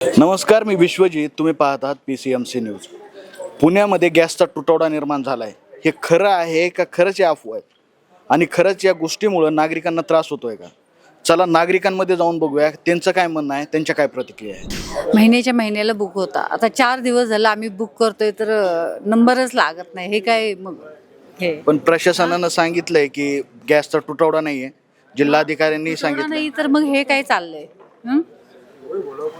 नमस्कार, मी विश्वजित. तुम्ही पाहत आहात PCMC न्यूज. पुण्यामध्ये गॅसचा तुटवडा निर्माण झाला आहे. हे खरं आहे का खरंच अफवा आहे? आणि खरंच या गोष्टीमुळे नागरिकांना त्रास होतोय का? चला नागरिकांमध्ये जाऊन बघूया त्यांचं काय म्हणणं आहे, त्यांच्या काय प्रतिक्रिया आहे. महिन्याच्या महिन्याला बुक होता. आता 4 दिवस झालं आम्ही बुक करतोय तर नंबरच लागत नाही. हे काय मग हे पण प्रशासनानं सांगितलंय की गॅसचा तुटवडा नाहीये. जिल्हाधिकाऱ्यांनी सांगितलं. नाही तर मग हे काय चाललंय?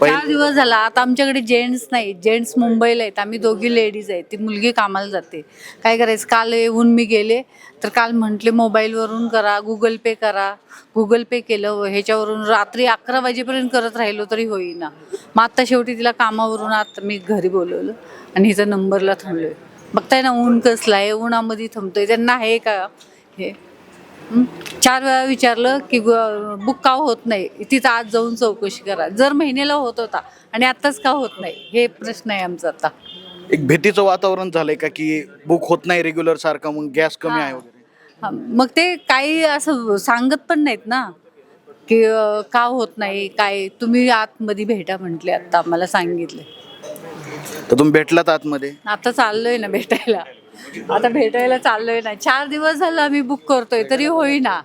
4 दिवस झाला. आता आमच्याकडे जेंट्स नाही, जेंट्स मुंबईला आहेत, आम्ही दोघी लेडीज आहेत. ती मुलगी कामाला जाते. काय करायचं? काल येऊन मी गेले तर काल म्हटले मोबाईलवरून करा, गुगल पे करा. गुगल पे केलं, ह्याच्यावरून रात्री 11 वाजेपर्यंत करत राहिलो तरी होईना. मग आता शेवटी तिला कामावरून आता मी घरी बोलवलं आणि हिचा नंबरला थांबलोय. बघताय ना ऊन कसलं आहे, उन्हामध्ये थांबतोय. त्यांना आहे का हे? 4 वेळा विचारलं की बुक का होत नाही, तिथं आज जाऊन चौकशी करा. जर महिन्याला होत होता आणि आत्ताच का होत नाही, हे प्रश्न आहे आमचा. आता एक भीतीचं वातावरण झालंय का की बुक होत नाही रेग्युलर सारखं, मग गॅस कमी आहे वगैरे? मग ते काही असं सांगत पण नाहीत ना की का होत नाही काय. तुम्ही आतमध्ये भेटा म्हटले, आता आम्हाला सांगितले. तर तुम्ही भेटलात आतमध्ये? आता चाललोय ना भेटायला. आता भेटायला चाललोय ना. 4 दिवस झालं आम्ही बुक करतोय तरी होईना.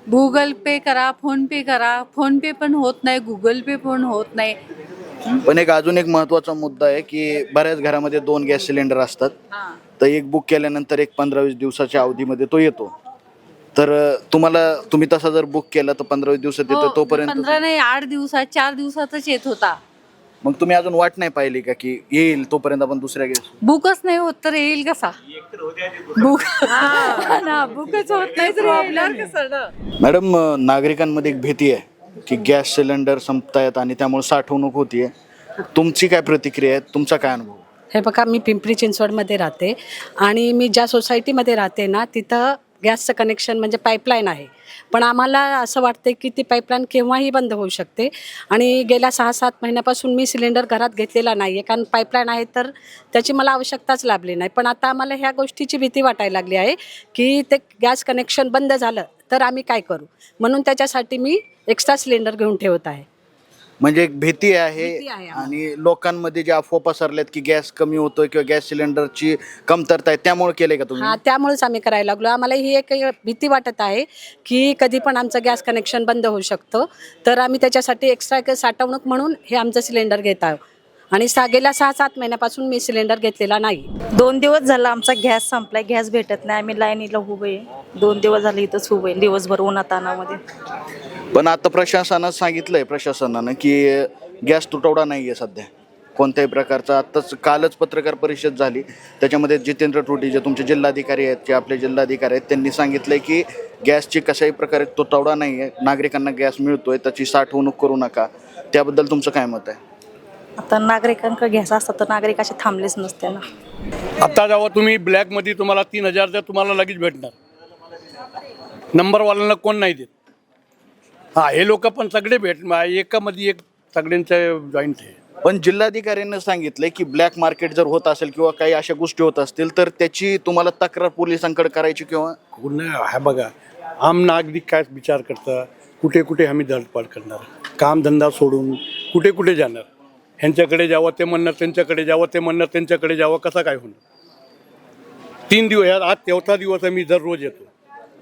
गुगल पे करा, फोन पे करा. फोन पे पण होत नाही, गुगल पे पण होत नाही. पण अजून एक महत्त्वाचा मुद्दा आहे की बऱ्याच घरामध्ये 2 गॅस सिलेंडर असतात. हां. तर एक बुक केल्यानंतर एक 15-20 दिवसाच्या अवधीमध्ये तो येतो. तर तुम्ही तसा जर बुक केला तर 15-20 दिवसात येतो. तोपर्यंत 15 नाही, 8 दिवसात, 4 दिवसातच येत होता. मग तुम्ही अजून वाट नाही पाहिली का की येईल तोपर्यंत आपण दुसऱ्या गॅस? बुकच नाही होत तर येईल कसा? बुक ना, बुकच होत नाही तर येणार कसं ना? मॅडम, नागरिकांमध्ये एक भीती आहे की गॅस सिलेंडर संपतायत आणि त्यामुळे साठवणूक होतीये. तुमची काय प्रतिक्रिया आहे, तुमचा काय अनुभव? हे बघा, मी पिंपरी चिंचवडमध्ये राहते आणि मी ज्या सोसायटीमध्ये राहते ना, तिथं गॅसचं कनेक्शन म्हणजे पाईपलाईन आहे. पण आम्हाला असं वाटते की ती पाईपलाईन केव्हाही बंद होऊ शकते. आणि गेल्या 6-7 महिन्यापासून मी सिलेंडर घरात घेतलेला नाही आहे, कारण पाईपलाईन आहे तर त्याची मला आवश्यकताच लाभली नाही. पण आता आम्हाला ह्या गोष्टीची भीती वाटायला लागली आहे की ते गॅस कनेक्शन बंद झालं तर आम्ही काय करू. म्हणून त्याच्यासाठी मी एक्स्ट्रा सिलेंडर घेऊन ठेवत आहे. म्हणजे एक भीती आहे. भीती आहे आम्हाला. आणि लोकांमध्ये जे अफवा पसरल्यात की गॅस कमी होतोय किंवा गॅस सिलेंडरची कमतरता आहे, त्यामुळे केलंय का तुम्ही? हां, त्यामुळेच आम्ही करायला लागलो. आम्हाला ही एक भीती वाटत आहे की कधी पण आमचं गॅस कनेक्शन बंद होऊ शकतं. तर आम्ही त्याच्यासाठी एक्स्ट्रा साठवणूक म्हणून हे आमचं सिलेंडर घेत आहोत. आणि गेल्या 6-7 महिन्यापासून मी सिलेंडर घेतलेला नाही. 2 दिवस झाला आमचा गॅस संपलाय. गॅस भेटत नाही. आम्ही लाईनीला उभे आहे. 2 दिवस झाले इथंच उभे आहे, दिवसभर उन्हातानामध्ये. पण आता प्रशासनानं सांगितलंय, प्रशासनानं की गॅस तुटवडा नाही आहे सध्या कोणत्याही प्रकारचा. आत्ताच कालच पत्रकार परिषद झाली, त्याच्यामध्ये जितेंद्र टोटी जे तुमचे जिल्हाधिकारी आहेत, जे आपले जिल्हाधिकारी आहेत, त्यांनी सांगितलंय की गॅसची कशाही प्रकारे तुटवडा नाही आहे, नागरिकांना गॅस मिळतोय, त्याची साठवणूक करू नका. त्याबद्दल तुमचं काय मत आहे? आता नागरिकांकडे गॅस असतात तर नागरिक असे थांबलेच नसते ना. आता जेव्हा तुम्ही ब्लॅकमध्ये तुम्हाला 3,000 तुम्हाला लगेच भेटणार. नंबरवाल्यांना कोण नाही देत. हे लोक पण सगळे एकामध्ये एक सगळ्यांचं जॉईंट आहे. पण जिल्हाधिकाऱ्यांनी सांगितलंय की ब्लॅक मार्केट जर होत असेल किंवा काही अशा गोष्टी होत असतील तर त्याची तुम्हाला तक्रार पोलिसांकडे करायची किंवा हा बघा, आम नागरिक काय विचार करता, कुठे कुठे आम्ही धडपड करणार, कामधंदा सोडून कुठे कुठे जाणार. ह्यांच्याकडे जावं ते म्हणणार, त्यांच्याकडे जावं ते म्हणणार, त्यांच्याकडे जावं, कसं काय होणार. 3 दिवस, आज 4था दिवस मी दररोज येतो.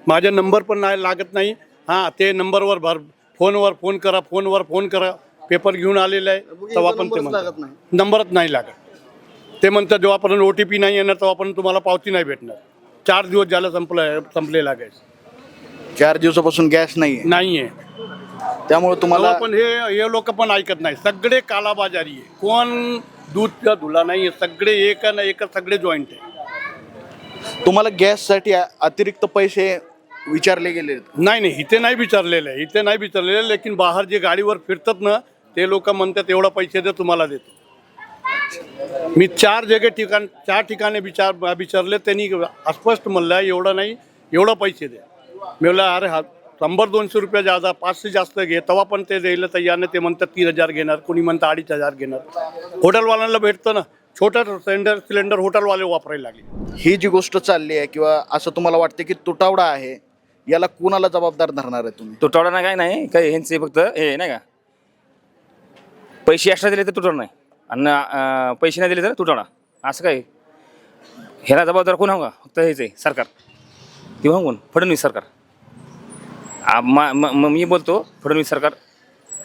माझा नंबर पण नाही लागत नाही. हां, ते नंबरवर फोनवर फोन करा. पेपर घेऊन आलेला आहे तेव्हा पण ते म्हणतात नंबरच नाही लागत. ते म्हणतात जेव्हापर्यंत OTP नाही येणार तेव्हापर्यंत तुम्हाला पावती नाही भेटणार. 4 दिवस झालं संपलेला गॅस. 4 दिवसापासून गॅस नाही आहे. त्यामुळे तुम्हाला पण हे लोक पण ऐकत नाही. सगळे कालाबाजारी आहे. कोण दूधचा धुला नाही आहे. सगळे एक सगळे जॉईंट आहे. तुम्हाला गॅससाठी अतिरिक्त पैसे विचारले गेले? नाही, इथे नाही विचारलेलं आहे. लेकिन बाहेर जे गाडीवर फिरतात ना, ते लोक म्हणतात एवढा पैसे दे तुम्हाला देतो. मी 4 ठिकाणी विचारले. त्यांनी अस्पष्ट म्हणलं एवढं नाही, एवढं पैसे दे. मी म्हणलं अरे 100-200 रुपये जादा, 500 जास्त घे. तेव्हा पण ते द्यायला तयार नाही. ते म्हणतात 3,000 घेणार, कोणी म्हणतं 2,500 घेणार. हॉटेलवाल्यांना भेटतं ना, छोटा सिलेंडर हॉटेलवाले वापरायला लागले. ही जी गोष्ट चालली आहे किंवा असं तुम्हाला वाटतं की तुटवडा आहे, याला कुणाला जबाबदार धरणार आहे तुम्ही? तुटवडा ना काय नाही, काही ह्यांचे फक्त हे नाही का पैसे एक्स्ट्रा दिले तर तुटवणार नाही आणि पैसे नाही दिले तर तुटवणार, असं काय? ह्याला जबाबदार कोण हो का? फक्त हेच आहे सरकार, किंवा कोण? फडणवीस सरकार. मी बोलतो फडणवीस सरकार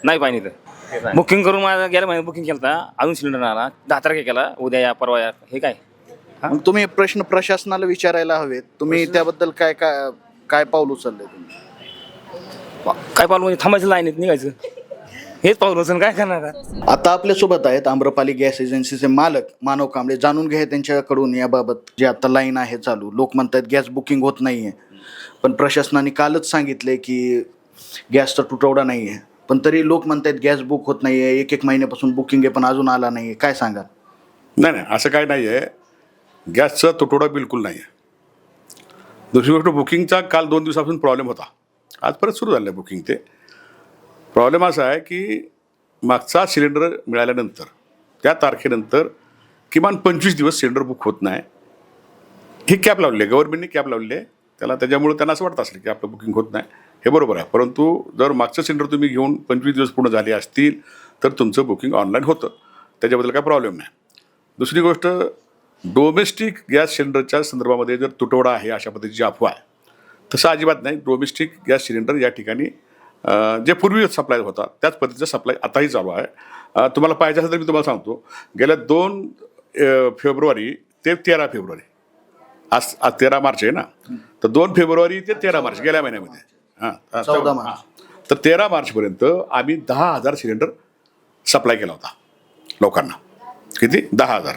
नाही पाहिजे तर. बुकिंग करून माझा गेल्या महिन्यात बुकिंग केलं होता, अजून सिलेंडर आला, 10 तारखे केला, उद्या या परवा या, हे काय? मग तुम्ही प्रश्न प्रशासनाला विचारायला हवेत, तुम्ही त्याबद्दल काय काय काय पाऊल उचलले तुम्ही? काय पाऊल म्हणजे थांबायचं, लाईनीत निघायचं, हेच पाऊल उचलून काय करणार? आता आपल्यासोबत आहेत आम्रपाली गॅस एजन्सीचे मालक मानव कांबळे. जाणून घ्या त्यांच्याकडून याबाबत जे आता लाईन आहे चालू. लोक म्हणतात गॅस बुकिंग होत नाही आहे, पण प्रशासनाने कालच सांगितले की गॅसचा तुटवडा नाही आहे, पण तरी लोक म्हणतात गॅस बुक होत नाही आहे. 1-1 महिन्यापासून बुकिंग आहे पण अजून आला नाही आहे. काय सांगाल? नाही, असं काय नाही आहे. गॅसचा तुटवडा बिलकुल नाही आहे. दुसरी गोष्ट, बुकिंगचा काल 2 दिवसापासून प्रॉब्लेम होता, आज परत सुरू झालं आहे बुकिंग. ते प्रॉब्लेम असा आहे की मागचा सिलेंडर मिळाल्यानंतर त्या तारखेनंतर किमान 25 दिवस सिलेंडर बुक होत नाही. ही कॅप लावली आहे, गव्हर्नमेंटने कॅप लावली आहे त्याला. त्याच्यामुळे त्यांना असं वाटतं असेल की आपलं बुकिंग होत नाही. हे बरोबर आहे, परंतु जर मागचं सिलेंडर तुम्ही घेऊन 25 दिवस पूर्ण झाले असतील तर तुमचं बुकिंग ऑनलाईन होतं, त्याच्याबद्दल काय प्रॉब्लेम नाही. दुसरी गोष्ट, डोमेस्टिक गॅस सिलेंडरच्या संदर्भामध्ये जर तुटवडा आहे अशा पद्धतीची अफवा आहे, तसं अजिबात नाही. डोमेस्टिक गॅस सिलेंडर या ठिकाणी जे पूर्वी सप्लाय होता त्याच पद्धतीचा सप्लाय आताही चालू आहे. तुम्हाला पाहिजे असेल तर मी तुम्हाला सांगतो, गेल्या 2 फेब्रुवारी ते 13 फेब्रुवारी, आज 13 मार्च आहे ना, तर 2 फेब्रुवारी ते 13 मार्च गेल्या महिन्यामध्ये, 14 मार्च, तर 13 मार्चपर्यंत आम्ही 10,000 सिलेंडर सप्लाय केला होता लोकांना. किती? 10,000.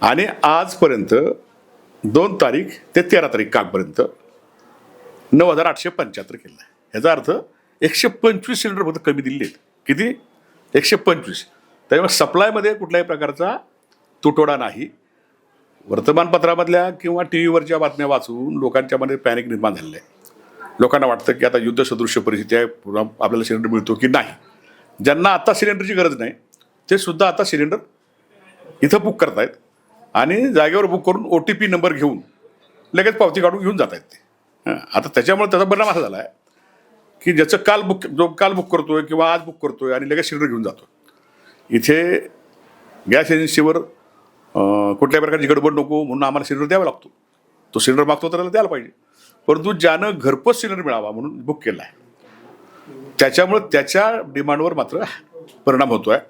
आणि आजपर्यंत 2 तारीख ते 13 तारीख कालपर्यंत 9,875 केलं आहे. ह्याचा अर्थ 125 सिलेंडर फक्त कमी दिले आहेत. किती? 125. त्यामुळे सप्लायमध्ये कुठल्याही प्रकारचा तुटवडा नाही. वर्तमानपत्रामधल्या किंवा टी व्हीवरच्या बातम्या वाचून लोकांच्यामध्ये पॅनिक निर्माण झालेलं आहे. लोकांना वाटतं की आता युद्धसदृश्य परिस्थिती आहे, पुन्हा आपल्याला सिलेंडर मिळतो की नाही. ज्यांना आता सिलेंडरची गरज नाही ते सुद्धा आता सिलेंडर इथं बुक करतायत आणि जागेवर बुक करून OTP नंबर घेऊन लगेच पावती काढून घेऊन जात आहेत ते. आता त्याच्यामुळे त्याचा परिणाम असा झाला आहे की जो काल बुक करतोय किंवा आज बुक करतोय आणि लगेच सिलेंडर घेऊन जातो. इथे गॅस एजन्सीवर कुठल्याही प्रकारची गडबड नको म्हणून आम्हाला सिलेंडर द्यावा लागतो. तो सिलेंडर मागतो तर त्याला द्यायला पाहिजे, परंतु ज्यानं घरपोच सिलेंडर मिळावा म्हणून बुक केला आहे त्याच्यामुळं त्याच्या डिमांडवर मात्र परिणाम होतो आहे.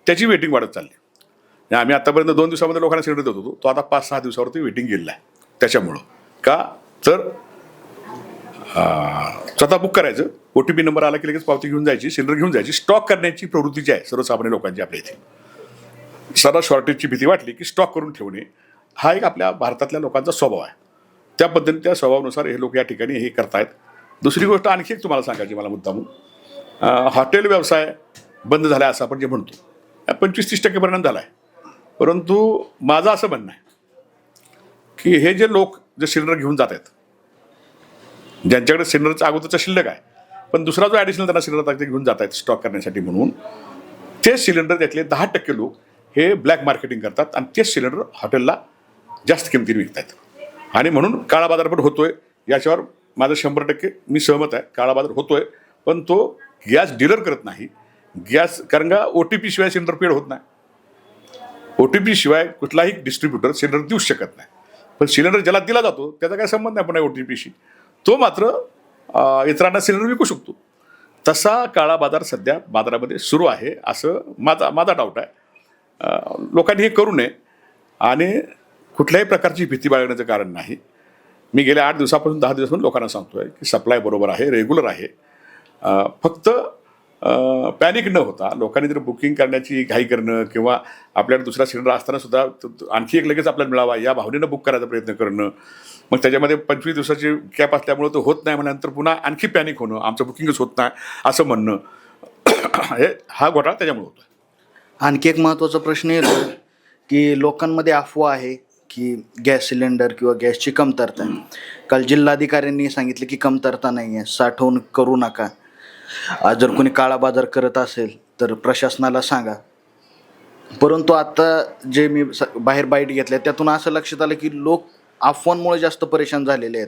त्याची वेटिंग वाढत चालली. आम्ही आतापर्यंत 2 दिवसामध्ये लोकांना सिलेंडर देत होतो, तो आता 5-6 दिवसावरती वेटिंग गेलेला आहे. त्याच्यामुळं का तर स्वतः बुक करायचं, OTP नंबर आला की लगेच पावती घेऊन जायची, सिलेंडर घेऊन जायची. स्टॉक करण्याची प्रवृत्ती जी आहे सर्वसामान्य लोकांची आपल्या इथे, सर्व शॉर्टेजची भीती वाटली की स्टॉक करून ठेवणे हा एक आपल्या भारतातल्या लोकांचा स्वभाव आहे. त्या पद्धतीने त्या स्वभावानुसार हे लोक या ठिकाणी हे करतायत. दुसरी गोष्ट आणखी एक तुम्हाला सांगायची मला मुद्दामून, हॉटेल व्यवसाय बंद झाला असं आपण जे म्हणतो 25-30% परिणाम झाला आहे. परंतु माझं असं म्हणणं आहे की हे जे लोक जे सिलेंडर घेऊन जात आहेत, ज्यांच्याकडे सिलेंडरचा अगोदरचा शिल्लक आहे पण दुसरा जो ॲडिशनल त्यांना सिलेंडर घेऊन जात आहेत स्टॉक करण्यासाठी म्हणून, ते सिलेंडर त्यातले 10% लोक हे ब्लॅक मार्केटिंग करतात आणि तेच सिलेंडर हॉटेलला जास्त किमतीने विकत आहेत. आणि म्हणून काळा बाजार पण होतोय. याच्यावर माझं 100% मी सहमत आहे. काळा बाजार होतोय, पण तो गॅस डीलर करत नाही. गॅस कारण का OTP शिवाय सिलेंडर पेड होत नाही. OTP शिवाय कुठलाही डिस्ट्रीब्युटर सिलेंडर देऊच शकत नाही. पण सिलेंडर ज्याला दिला जातो त्याचा काही संबंध नाही पुन्हा OTPशी, तो मात्र इतरांना सिलेंडर विकू शकतो. तसा काळा बाजार सध्या बाजारामध्ये सुरू आहे असं माझा डाऊट आहे. लोकांनी हे करू नये आणि कुठल्याही प्रकारची भीती बाळगण्याचं कारण नाही. मी गेल्या 8 दिवसापासून 10 दिवसापासून लोकांना सांगतोय की सप्लाय बरोबर आहे, रेग्युलर आहे. फक्त पॅनिक न होता लोकांनी जर बुकिंग करण्याची घाई करणं किंवा आपल्याला दुसरा सिलेंडर असताना सुद्धा आणखी एक लगेच आपल्याला मिळावा या भावनेनं बुक करायचा प्रयत्न करणं, मग त्याच्यामध्ये 25 दिवसाची कॅप असल्यामुळे तो होत नाही म्हटल्यानंतर पुन्हा आणखी पॅनिक होणं, आमचं बुकिंगच होत नाही असं म्हणणं, हा घोटाळा त्याच्यामुळे होतो. आणखी एक महत्त्वाचा प्रश्न येतो की लोकांमध्ये अफवा आहे की गॅस सिलेंडर किंवा गॅसची कमतरता आहे. काल जिल्हाधिकाऱ्यांनी सांगितलं की कमतरता नाही आहे, साठवणूक करू नका. जर कोणी काळा बाजार करत असेल तर प्रशासनाला सांगा. परंतु आता जे मी बाहेर बाईट घेतल्या त्यातून असं लक्षात आलं की लोक अफवांमुळे जास्त परेशान झालेले आहेत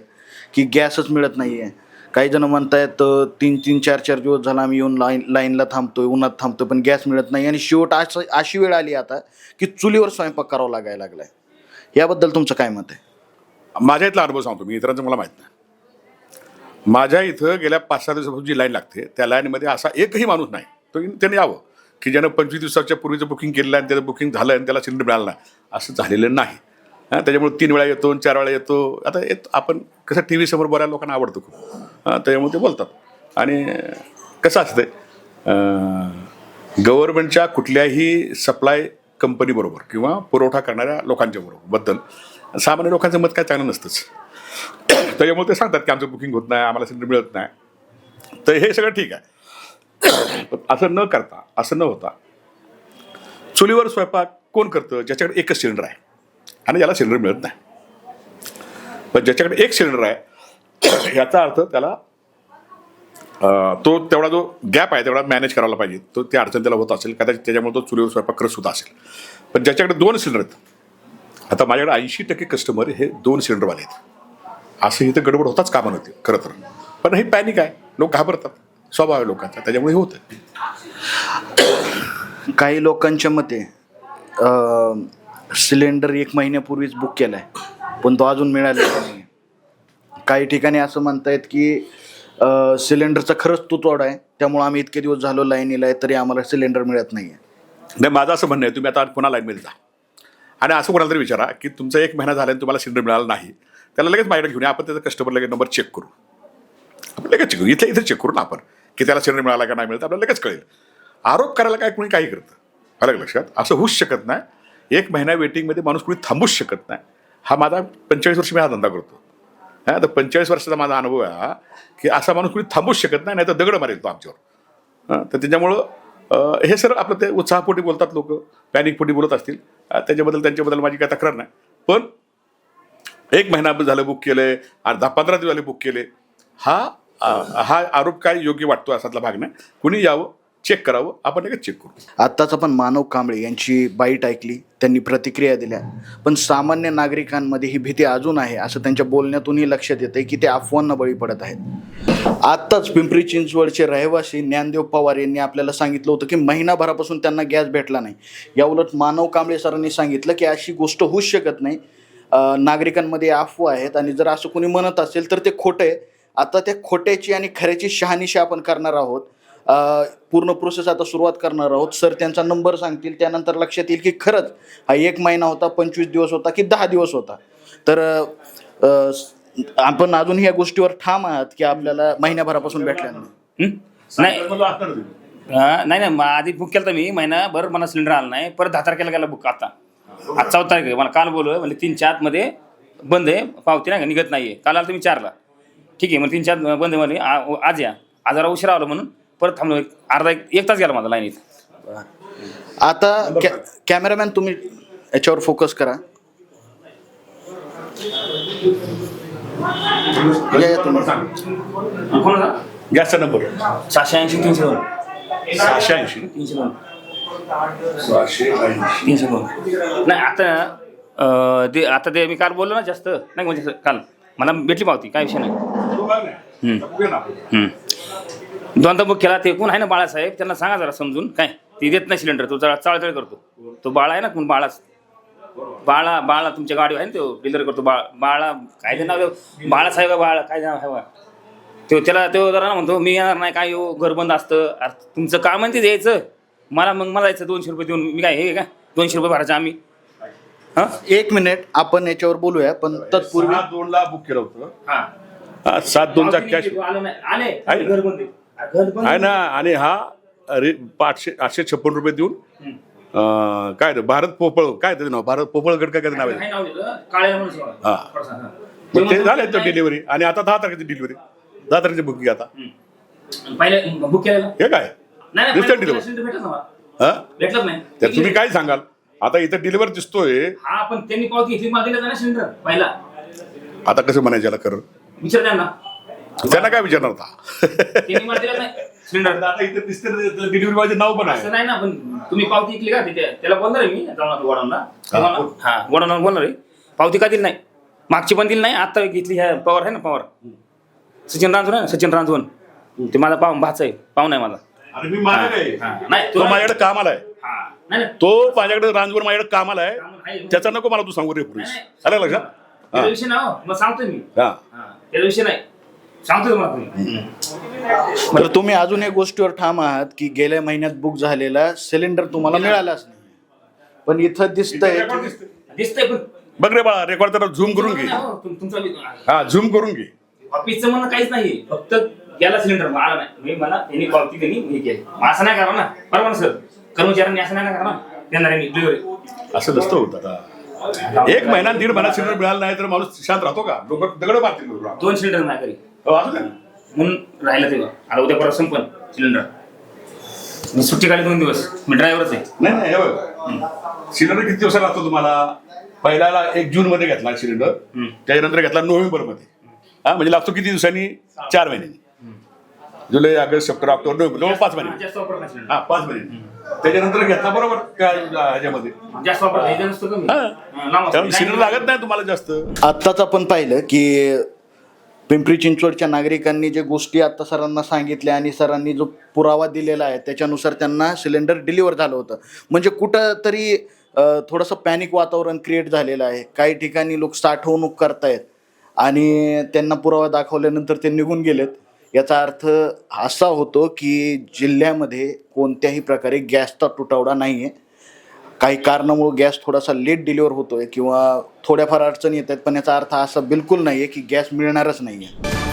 की गॅसच मिळत नाही आहे. काही जण म्हणतायत 3-3, 4-4 दिवस झाला आम्ही येऊन लाईनला थांबतोय, उन्हात थांबतोय, पण गॅस मिळत नाही. आणि शेवट अशी वेळ आली आता की चुलीवर स्वयंपाक करावा लागायला लागलाय. याबद्दल तुमचं काय मत आहे? माझ्या इथला अनुभव सांगतो मी, इतरांचं मला माहीत नाही. माझ्या इथं गेल्या 5-6 दिवसापासून जी लाईन लागते त्या लाईनमध्ये असा एकही माणूस नाही तो त्याने यावं की ज्यानं 25 दिवसाच्या पूर्वीचं बुकिंग केलेलं आहे आणि त्याचं बुकिंग झालं आणि त्याला सिलेंडर मिळाला नाही, असं झालेलं नाही. हां, त्याच्यामुळे 3 वेळा येतो 4 वेळा येतो. आता आपण कसं टी व्ही समोर बऱ्याच लोकांना आवडतं खूप, त्याच्यामुळे ते बोलतात. आणि कसं असतं गव्हर्नमेंटच्या कुठल्याही सप्लाय कंपनीबरोबर किंवा पुरवठा करणाऱ्या लोकांच्या बद्दल सामान्य लोकांचं मत काय चांगलं नसतंच. त्याच्यामुळे ते सांगतात की आमचं बुकिंग होत नाही, आम्हाला सिलेंडर मिळत नाही. तर हे सगळं ठीक आहे. पण असं न होता चुलीवर स्वयंपाक कोण करतं? ज्याच्याकडे एकच सिलेंडर आहे आणि ज्याला सिलेंडर मिळत नाही. पण ज्याच्याकडे एक सिलेंडर आहे याचा अर्थ त्याला तो तेवढा जो गॅप आहे तेवढा मॅनेज करायला पाहिजे. तो त्या अडचण त्याला होत असेल कदाचित, त्याच्यामुळे तो चुलीवर स्वयंपाक करत सुद्धा असेल. पण ज्याच्याकडे 2 सिलेंडर आहेत, आता माझ्याकडे 80% कस्टमर हे 2 सिलेंडरवाले आहेत. असं इथं गडबड होताच कामा नव्हते खरं तर. पण ही पॅनिक आहे, लोक घाबरतात, स्वभाव आहे लोकांचा, त्याच्यामुळे हे होतं. काही लोकांच्या मते सिलेंडर 1 महिन्यापूर्वीच बुक केला आहे पण तो अजून मिळालेला नाही. काही ठिकाणी असं म्हणतायत की सिलेंडरचा खरंच तुटवडा आहे, त्यामुळे आम्ही इतके दिवस झालो लाईनीला आहे तरी आम्हाला सिलेंडर मिळत नाही आहे. नाही, माझं असं म्हणणं आहे, तुम्ही आता पुन्हा लाईनमध्ये जा आणि असं कोणाला तरी विचारा की तुमचा 1 महिना झाला आणि तुम्हाला सिलेंडर मिळाला नाही, त्याला लगेच माझ्याकडे घेऊन आपण त्याचा कस्टमर लगेच नंबर चेक करू. आपण लगेच चेक करू, इथे चेक करू ना आपण की त्याला सिलेंडर मिळाला का नाही मिळत, आपल्याला लगेच कळेल. आरोप करायला काय कोणी काही करतं, अलग लक्षात असं होऊच शकत नाही. 1 महिना वेटिंगमध्ये माणूस कोणी थांबूच शकत नाही. हा माझा 45 वर्ष मी हा धंदा करतो. हां, तर 45 वर्षाचा माझा अनुभव आहे की असा माणूस कोणी थांबूच शकत नाही, नाही तर दगड मारेल तो आमच्यावर. तर त्याच्यामुळं हे सर आपलं ते उत्साहापोटी बोलतात लोक, पॅनिकपोटी बोलत असतील, त्यांच्याबद्दल माझी काय तक्रार नाही. पण 1 महिना झालं बुक केलंय, 10-15 दिवस झाले बुक केले, हा आरोप काय योग्य वाटतो असातला भाग नाही. कुणी यावं, चेक करावं, आपण लगेच चेक करू. आत्ताच आपण मानव कांबळे यांची बाईट ऐकली, त्यांनी प्रतिक्रिया दिल्या, पण सामान्य नागरिकांमध्ये ही भीती अजून आहे असं त्यांच्या बोलण्यातूनही लक्षात येतंय की ते अफवांना बळी पडत आहेत. आत्ताच पिंपरी चिंचवडचे रहिवासी ज्ञानदेव पवार यांनी आपल्याला सांगितलं होतं की महिनाभरापासून त्यांना गॅस भेटला नाही. याउलट मानव कांबळे सरांनी सांगितलं की अशी गोष्ट होऊच शकत नाही, नागरिकांमध्ये अफवा आहेत आणि जर असं कोणी म्हणत असेल तर ते खोटं आहे. आता त्या खोट्याची आणि खऱ्याची शहानिशा आपण करणार आहोत. पूर्ण प्रोसेस आता सुरुवात करणार आहोत. सर त्यांचा नंबर सांगतील, त्यानंतर लक्षात येईल की खरंच हा 1 महिना होता, 25 दिवस होता की 10 दिवस होता. तर आपण अजून ह्या गोष्टीवर ठाम आहात की आपल्याला महिन्याभरापासून भेटल्या नाही? नाही आधी बुक केलं तर मी महिनाभर, मला सिलेंडर आला नाही. परत 10 तारखेला गेला बुक. आता आज 14 तारीख आहे, मला काल बोलवलं म्हणजे 3-4 मध्ये बंद आहे, पावती नाही का निघत नाहीये. काल आलं तुम्ही 4ला, ठीक आहे, मग 3-4 बंद आहे मध्ये, आज या. आज जरा उशिरा आलो म्हणून परत थांबलो, अर्धा 1 तास गेला माझा लाईनीत. आता कॅमेरामॅन तुम्ही याच्यावर फोकस करा. गॅसचा नंबर 780-302. 780-302. नाही आता ते मी काल बोललो ना जास्त नाही, म्हणजे काल मला भेटली पावती, काय विषय नाही. 2दा बुक केला. ते कोण आहे ना बाळासाहेब, त्यांना सांगा जरा समजून, काय ती देत नाही सिलेंडर, तो चाळचाळ करतो. तो बाळा आहे ना, कोण बाळा तुमच्या गाडी आहे ना, तो डिलिव्हरी करतो. बाळा काय ते नाव, बाळासाहेब बाळा काय नाव आहे तो, त्याला तो जरा म्हणतो मी येणार नाही, काय हो घर बंद असतं. तुमचं काम आहे ते द्यायचं मला, मग मला जायचं 200 रुपये देऊन. मी काय हे काय 200 रुपये भरायचं आम्ही? 1 मिनिट आपण याच्यावर बोलूया, पण तत्पूर्वी 2ला बुक केलं होतं. 7-2चा कॅश आहे ना. आणि हा 856 रुपये देऊन काय भारत पोपळ, काय त्याचं नाव, भारत पोपळगड काय नाव आहे. हा, ते झालं डिलिव्हरी. आणि आता 10 तारखेची डिलिव्हरी, 10 तारखेची बुकिंग. आता बुक केलं हे काय रिस्टंट डिलिव्हरी भेटलंच नाही. तर तुम्ही काय सांगाल? आता इथं डिलिव्हर दिसतोय. हा, पण त्यांनी पावती घेतली, मला दिलं ना सिलेंडर पहिला. आता कसं म्हणायचं याला? कर विचार त्यांना काय विचारणार होता? त्यांनी मला दिलं नाही सिलेंडर. आता इथं दिसते डिलिव्हरी बॉयचं नाव पण आहे. असं नाही ना, पण तुम्ही पावती घेतली का? त्याला बोलणार आहे मी, जाऊन गोडाऊनला. हा, गोडाऊनला बोलणार आहे. पावती का दिली नाही? मागची पण दिली नाही, आता घेतली. ह्या पवार आहे ना, पवार सचिन रांजवन आहे ना, सचिन रांजवन, ते माझा भाचा आहे, पाहुणा आहे माझा. अरे मी मालक आहे. नाही तो माझ्याकडे कामाला आहे. नाही तो माझ्याकडे रांजवर माझ्याकडे कामाला आहे. त्याचा नको मला तू सांगू रेफरन्स. आलं लक्षात? त्याचा विषय नाही हो, मग सांगतोय मी. हा. त्याचा विषय नाही, सांगतोय तुम्हाला तुम्ही. तर तुम्ही अजून एक गोष्टीवर ठाम आहात की गेल्या महिन्यात बुक झालेला सिलेंडर तुम्हाला मिळालाच नाही, पण इथं दिसतंय दिसतंय पण बघ रे बाळा, रेकॉर्ड तर झूम करून घे. तुमचा हा झूम करून घे. ऑफिसचं म्हणणं काहीच नाही, फक्त गेला सिलेंडर आला नाही. मी मला यांनी पावती त्यांनी हे केलं, असं नाही करा ना, बरोबर ना सर? कर्मचाऱ्यांनी असं नाही करा ना, देणार डिलिव्हरी. असं नसतं होत आता. 1 महिना 1.5 महिना सिलेंडर मिळाला नाही तर माणूस शांत राहतो का? दगड मारतील. 2 सिलेंडर नाही करी असं काय? म्हणून राहिलं ते. आता उद्या परत संपन सिलेंडर. मी सुट्टी काढली 2 दिवस, मी ड्रायव्हरच आहे. नाही हे बघ, सिलेंडर किती दिवसाला लागतो तुम्हाला? पहिल्याला 1 जून मध्ये घेतला सिलेंडर, त्याच्यानंतर घेतला नोव्हेंबर मध्ये. हा म्हणजे लागतो किती दिवसांनी? 4 महिन्यांनी. जुलै, ऑगस्ट, सप्टेंबर, ऑक्टोबर, नोव्हेंबर, जवळ 5 महिने. जास्त वापर नाही सिलेंडर. हा 5 महिने. त्याच्यानंतर घेतला बरोबर ह्याच्यामध्ये. जास्त वापर नाही, नसतो कमी. त्यामुळे सिलेंडर लागत नाही तुम्हाला जास्त. आत्ताच आपण पाहिलं की पिंपरी चिंचवडच्या नागरिकांनी जे गोष्टी आता सरांना सांगितल्या आणि सरांनी जो पुरावा दिलेला आहे त्याच्यानुसार त्यांना सिलेंडर डिलिव्हर झालं होतं. म्हणजे कुठं तरी थोडंसं पॅनिक वातावरण क्रिएट झालेलं आहे. काही ठिकाणी लोक साठवणूक करतायत आणि त्यांना पुरावा दाखवल्यानंतर ते निघून गेलेत. याचा अर्थ असा होतो की जिल्ह्यामध्ये कोणत्याही प्रकारे गॅसचा तुटवडा नाही आहे. काही कारणामुळे गॅस थोडासा लेट डिलिव्हर होतोय किंवा थोड्याफार अडचणी येत आहेत, पण याचा अर्थ असा बिलकुल नाही आहे की गॅस मिळणारच नाही आहे.